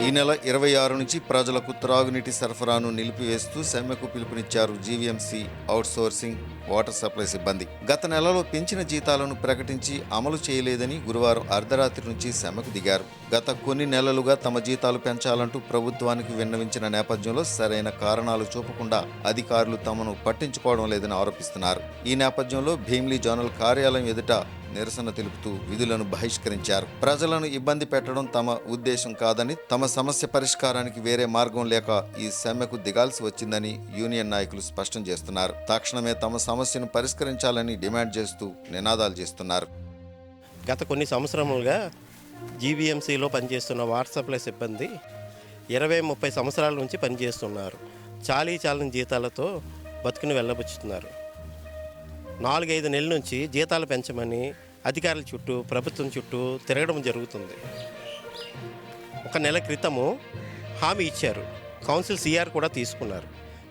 ఈ నెల 26 నుంచి ప్రజలకు త్రాగునీటి సరఫరాను నిలిపివేస్తూ సమ్మెకు పిలుపునిచ్చారు జీవీఎంసీ అవుట్సోర్సింగ్ వాటర్ సప్లై సిబ్బంది. గత నెలలో పెంచిన జీతాలను ప్రకటించి అమలు చేయలేదని గురువారం అర్ధరాత్రి నుంచి సమ్మెకు దిగారు. గత కొన్ని నెలలుగా తమ జీతాలు పెంచాలంటూ ప్రభుత్వానికి విన్నవించిన నేపథ్యంలో సరైన కారణాలు చూపకుండా అధికారులు తమను పట్టించుకోవడం లేదని ఆరోపిస్తున్నారు. ఈ నేపథ్యంలో భీమిలి జోనల్ కార్యాలయం ఎదుట నిరసన తెలుపుతూ విధులను బహిష్కరించారు. ప్రజలను ఇబ్బంది పెట్టడం తమ ఉద్దేశం కాదని, తమ సమస్య పరిష్కారానికి వేరే మార్గం లేక ఈ సమ్మెకు దిగాల్సి వచ్చిందని యూనియన్ నాయకులు స్పష్టం చేస్తున్నారు. తక్షణమే తమ సమస్యను పరిష్కరించాలని డిమాండ్ చేస్తూ నినాదాలు చేస్తున్నారు. గత కొన్ని సంవత్సరములుగా జీవీఎంసీలో పనిచేస్తున్న వాటర్ సప్లై సిబ్బంది 20-30 సంవత్సరాల నుంచి పనిచేస్తున్నారు. చాలని జీతాలతో బతుకుని వెళ్ళబుచ్చుతున్నారు. 4-5 నెలల నుంచి జీతాలు పెంచమని అధికారుల చుట్టూ, ప్రభుత్వం చుట్టూ తిరగడం జరుగుతుంది. ఒక నెల క్రితము హామీ ఇచ్చారు. కౌన్సిల్ సిఆర్ కూడా తీసుకున్నారు.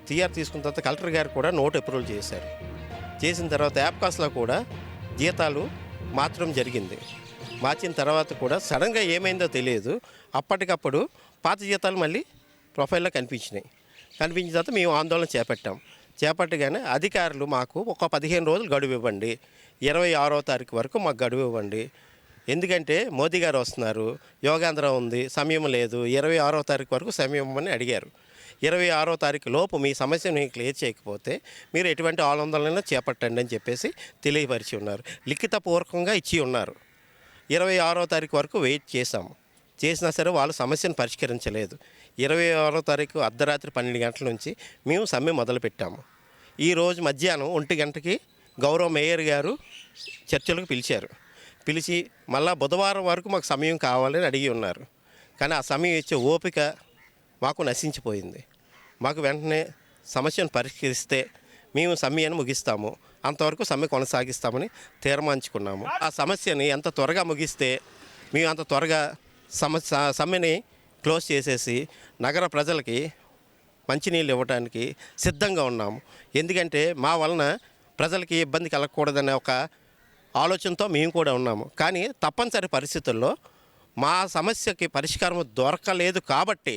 సిఆర్ తీసుకున్న తర్వాత కలెక్టర్ గారు కూడా నోట్ అప్రూవల్ చేశారు. చేసిన తర్వాత యాప్కాస్లో కూడా జీతాలు మార్చడం జరిగింది. మార్చిన తర్వాత కూడా సడన్గా ఏమైందో తెలియదు, అప్పటికప్పుడు పాత జీతాలు మళ్ళీ ప్రొఫైల్లో కనిపించిన తర్వాత మేము ఆందోళన చేపట్టగానే అధికారులు మాకు ఒక 15 రోజులు గడువు ఇవ్వండి, 26వ తారీఖు వరకు మాకు గడువు ఇవ్వండి, ఎందుకంటే మోదీ గారు వస్తున్నారు, యోగాంధ్రం ఉంది, సమయం లేదు, 26వ తారీఖు వరకు సమయం ఇవ్వమని అడిగారు. 26వ తారీఖు లోపు మీ సమస్యను క్లియర్ చేయకపోతే మీరు ఎటువంటి ఆందోళన చేపట్టండి అని చెప్పేసి తెలియపరిచి ఉన్నారు. లిఖితపూర్వకంగా ఇచ్చి ఉన్నారు. 26వ తారీఖు వరకు వెయిట్ చేసినా సరే వాళ్ళు సమస్యను పరిష్కరించలేదు. 26వ తారీఖు అర్ధరాత్రి 12 గంటల నుంచి మేము సమ్మె మొదలుపెట్టాము. ఈరోజు మధ్యాహ్నం 1 గంటకి గౌరవ మేయర్ గారు చర్చలకు పిలిచి మళ్ళా బుధవారం వరకు మాకు సమయం కావాలని అడిగి ఉన్నారు. కానీ ఆ సమయం ఇచ్చే ఓపిక మాకు నశించిపోయింది. మాకు వెంటనే సమస్యను పరిష్కరిస్తే మేము సమ్మెను ముగిస్తాము, అంతవరకు సమ్మె కొనసాగిస్తామని తీర్మానించుకున్నాము. ఆ సమస్యని ఎంత త్వరగా ముగిస్తే మేము అంత త్వరగా సమ్మెని క్లోజ్ చేసేసి నగర ప్రజలకి మంచినీళ్ళు ఇవ్వడానికి సిద్ధంగా ఉన్నాము. ఎందుకంటే మా వలన ప్రజలకి ఇబ్బంది కలగకూడదనే ఒక ఆలోచనతో మేము కూడా ఉన్నాము. కానీ తప్పనిసరి పరిస్థితుల్లో మా సమస్యకి పరిష్కారం దొరకలేదు కాబట్టి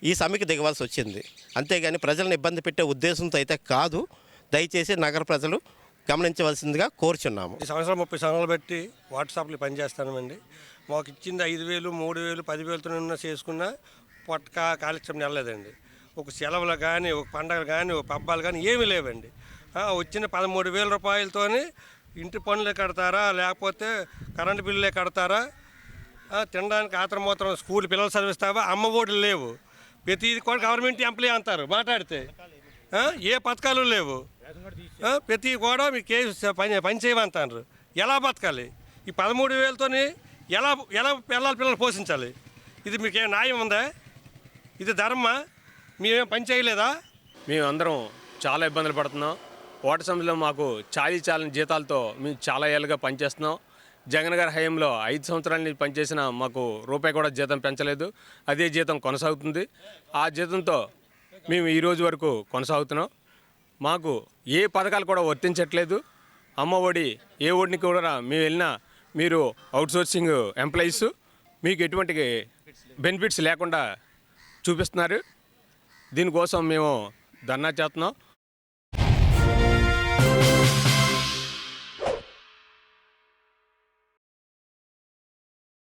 ఈ సమ్మెకి దిగవలసి వచ్చింది. అంతేగాని ప్రజలను ఇబ్బంది పెట్టే ఉద్దేశంతో అయితే కాదు. దయచేసి నగర ప్రజలు గమనించవలసిందిగా కోరుచున్నాము. ఈ సంవత్సరం 30 సంవత్సరాలు బట్టి వాటర్ సప్లై పనిచేస్తామండి. మాకు ఇచ్చింది 5,000, 3,000, 10,000తో చేసుకున్న పొట్ట కాలక్షేపం వెళ్ళలేదండి. ఒక సెలవులు కానీ, ఒక పండగలు కానీ, ఒక పబ్బాలు కానీ ఏమీ లేవండి. వచ్చిన 13,000 రూపాయలతోనే ఇంటి పనులే కడతారా, లేకపోతే కరెంటు బిల్లులే కడతారా, తినడానికి ఆత్రమూత్రం స్కూల్ పిల్లలు చదివిస్తావా, అమ్మ ఒడులు లేవు. ప్రతిది కూడా గవర్నమెంట్ ఎంప్లాయీ అంటారు మాట్లాడితే. ఏ పథకాలు లేవు. ప్రతి కూడా మీకు పని చేయమంటారు. ఎలా బతకాలి? ఈ 13,000తోని ఎలా పిల్లలు పోషించాలి? ఇది మీకేం న్యాయం ఉందా? ఇది ధర్మమా? మేమేం పని చేయలేదా? మేమందరం చాలా ఇబ్బందులు పడుతున్నాం. వాటర్ సప్లైలో మాకు చాలని జీతాలతో మేము చాలా ఏళ్ళుగా పనిచేస్తున్నాం. జగన్ గారి హయాంలో 5 సంవత్సరాల నుంచి పనిచేసిన మాకు రూపాయి కూడా జీతం పెంచలేదు. అదే జీతం కొనసాగుతుంది. ఆ జీతంతో మేము ఈ రోజు వరకు కొనసాగుతున్నాం. మాకు ఏ పథకాలు కూడా వర్తించట్లేదు. అమ్మ ఒడి, ఏ ఒడిని కూడా మేము వెళ్ళినా మీరు అవుట్సోర్సింగ్ ఎంప్లాయీస్, మీకు ఎటువంటి బెనిఫిట్స్ లేకుండా చూపిస్తున్నారు. దీనికోసం మేము ధర్నా చేస్తున్నాం.